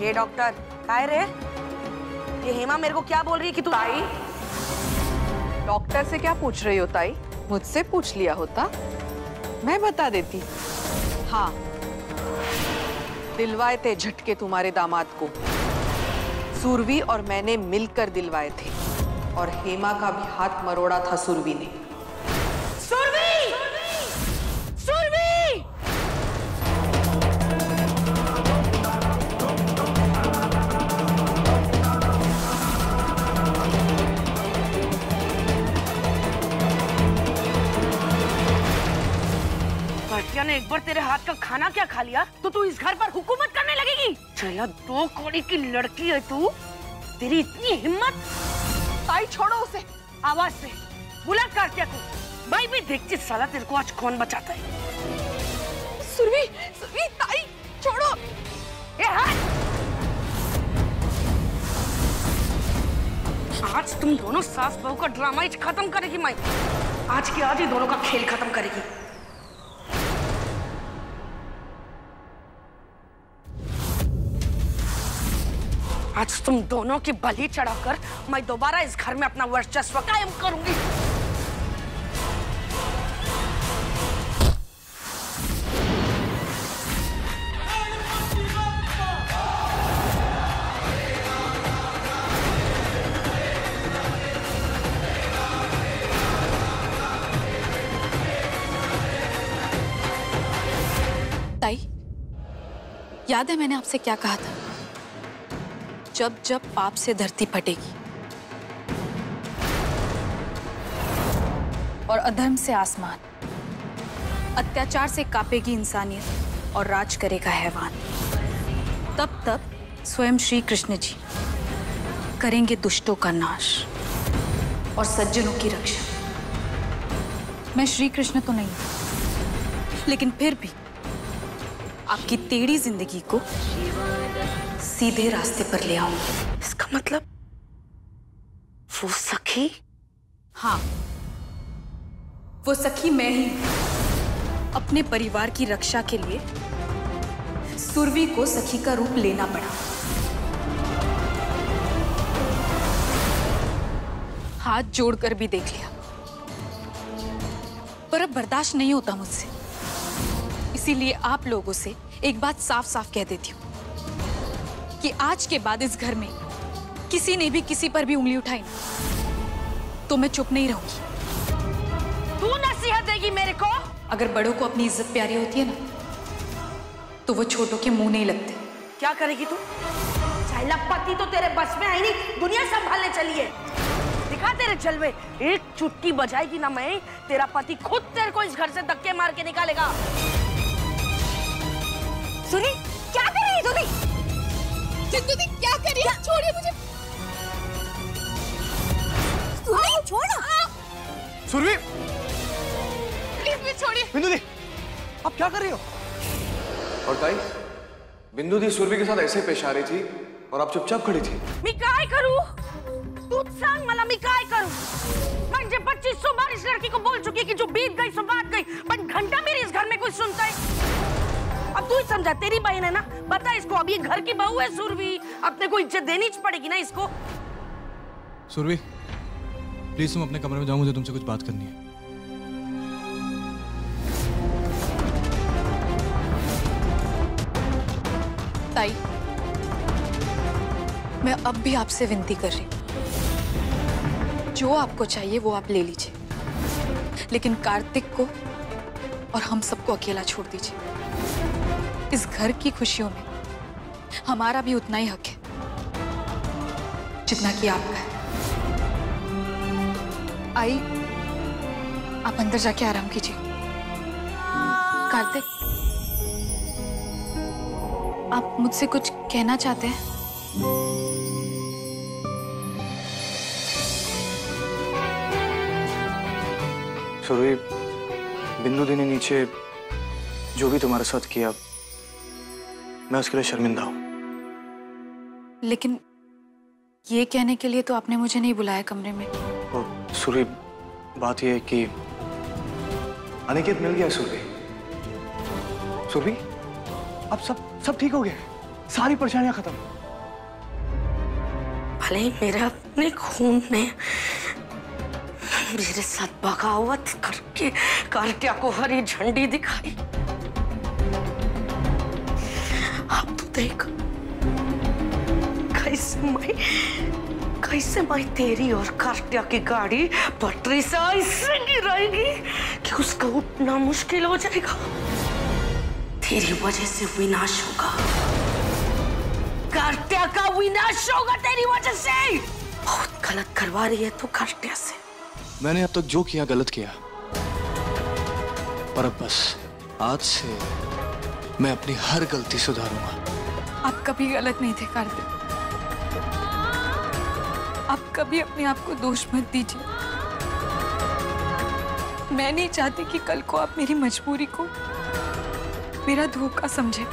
ये डॉक्टर काय रे? ये हेमा मेरे को क्या बोल रही है कि तू ताई, डॉक्टर से क्या पूछ रही हो ताई? मुझसे पूछ लिया होता, मैं बता देती। हाँ, दिलवाए थे झटके तुम्हारे दामाद को। सुरभि और मैंने मिलकर दिलवाए थे और हेमा का भी हाथ मरोड़ा था सुरभि ने। सुरभि! सुरभि! भटिया ने एक बार तेरे हाथ का खाना क्या खा लिया तो तू इस घर पर हुकूमत करने लगेगी? चला 2 कौड़ी की लड़की है तू, तेरी इतनी हिम्मत। ताई छोड़ो उसे। आवाज से बुला कार्तिया को। भाई भी देखती साला तेरे को आज कौन बचाता है। सुरभि, सुरभि, ताई छोड़ो। ए हट! आज तुम दोनों सास बहू का ड्रामा ही खत्म करेगी माई। आज के आज ही दोनों का खेल खत्म करेगी। आज तुम दोनों की बलि चढ़ाकर मैं दोबारा इस घर में अपना वर्चस्व कायम करूंगी। ताई, याद है मैंने आपसे क्या कहा था? जब जब पाप से धरती फटेगी और अधर्म से आसमान, अत्याचार से कांपेगी इंसानियत और राज करेगा हैवान, तब तब स्वयं श्री कृष्ण जी करेंगे दुष्टों का नाश और सज्जनों की रक्षा। मैं श्री कृष्ण तो नहीं, लेकिन फिर भी आपकी टेढ़ी जिंदगी को सीधे रास्ते पर ले आऊंगी। इसका मतलब वो सखी? हाँ, वो सखी मैं ही हूं। अपने परिवार की रक्षा के लिए सुरभि को सखी का रूप लेना पड़ा। हाथ जोड़कर भी देख लिया, पर अब बर्दाश्त नहीं होता मुझसे। इसीलिए आप लोगों से एक बात साफ साफ कह देती हूँ कि आज के बाद इस घर में किसी ने भी किसी पर भी उंगली उठाई ना, तो मैं चुप नहीं रहूंगी। तू नसीहत देगी मेरे को? अगर बड़ों को अपनी इज्जत प्यारी होती है ना, तो वो छोटों के मुंह नहीं लगते। क्या करेगी तू? छैला पति तो तेरे बस में आई नहीं, दुनिया संभालने चली है। दिखा तेरे जलवे। एक चुटकी बजाएगी ना मैं, तेरा पति खुद तेरे को इस घर से धक्के मार के निकालेगा। सुनी, क्या कर रही है सुनी? जिंदगी क्या करी? छोड़िए मुझे। सुनी, छोड़ो। सुरभि, प्लीज मुझे छोड़िए। बिंदु दी, आप क्या कर रही हो? और ताई, बिंदु दी सुरभि के साथ ऐसे पेश आ रही थी और आप चुपचाप खड़ी थी। मैं काय करूं? तू सांग मला मैं काय करूं? म्हणजे 2500 बार इस लड़की को बोल चुकी कि जो बीत गई सो बात गई, पर घंटा मेरे इस घर में कोई सुनता है? अब तू ही समझा, तेरी बहन है ना, बता इसको, अब ये घर की बहू है सुरभि, अपने को इज्जत देनी पड़ेगी ना इसको। सुरभि, प्लीज तुम अपने कमरे में जाओ, मुझे तुमसे कुछ बात करनी है। ताई, मैं अब भी आपसे विनती कर रही हूँ, जो आपको चाहिए वो आप ले लीजिए, लेकिन कार्तिक को और हम सबको अकेला छोड़ दीजिए। इस घर की खुशियों में हमारा भी उतना ही हक है जितना कि आपका है। आई, आप अंदर जाके आराम कीजिए। कार्तिक, आप मुझसे कुछ कहना चाहते हैं? सुरभि, बिंदु दी ने नीचे जो भी तुम्हारे साथ किया, मैं उसके लिए शर्मिंदा हूं। लेकिन ये कहने के लिए तो आपने मुझे नहीं बुलाया कमरे में। सुरभि, बात यह है कि अनिकेत मिल गया। सुरभि, सुरभि, अब सब ठीक हो गया। सारी परेशानियां खत्म। भले ही मेरे अपने खून ने मेरे साथ बगावत करके कार्त्या को हरी झंडी दिखाई। अब तो देख कैसे मैं तेरी और कार्त्या की गाड़ी पटरी से ऐसे गिराएगी कि उसका उठना मुश्किल हो जाएगा। तेरी वजह से विनाश होगा, कार्त्या का विनाश होगा तेरी वजह से। बहुत गलत करवा रही है तू कार्त्या से। मैंने अब तक जो किया गलत किया, पर अब बस आज से मैं अपनी हर गलती सुधारूंगा। आप कभी गलत नहीं थे कार्तिक। आप कभी अपने आप को दोष मत दीजिए। मैं नहीं चाहती कि कल को आप मेरी मजबूरी को मेरा धोखा समझे।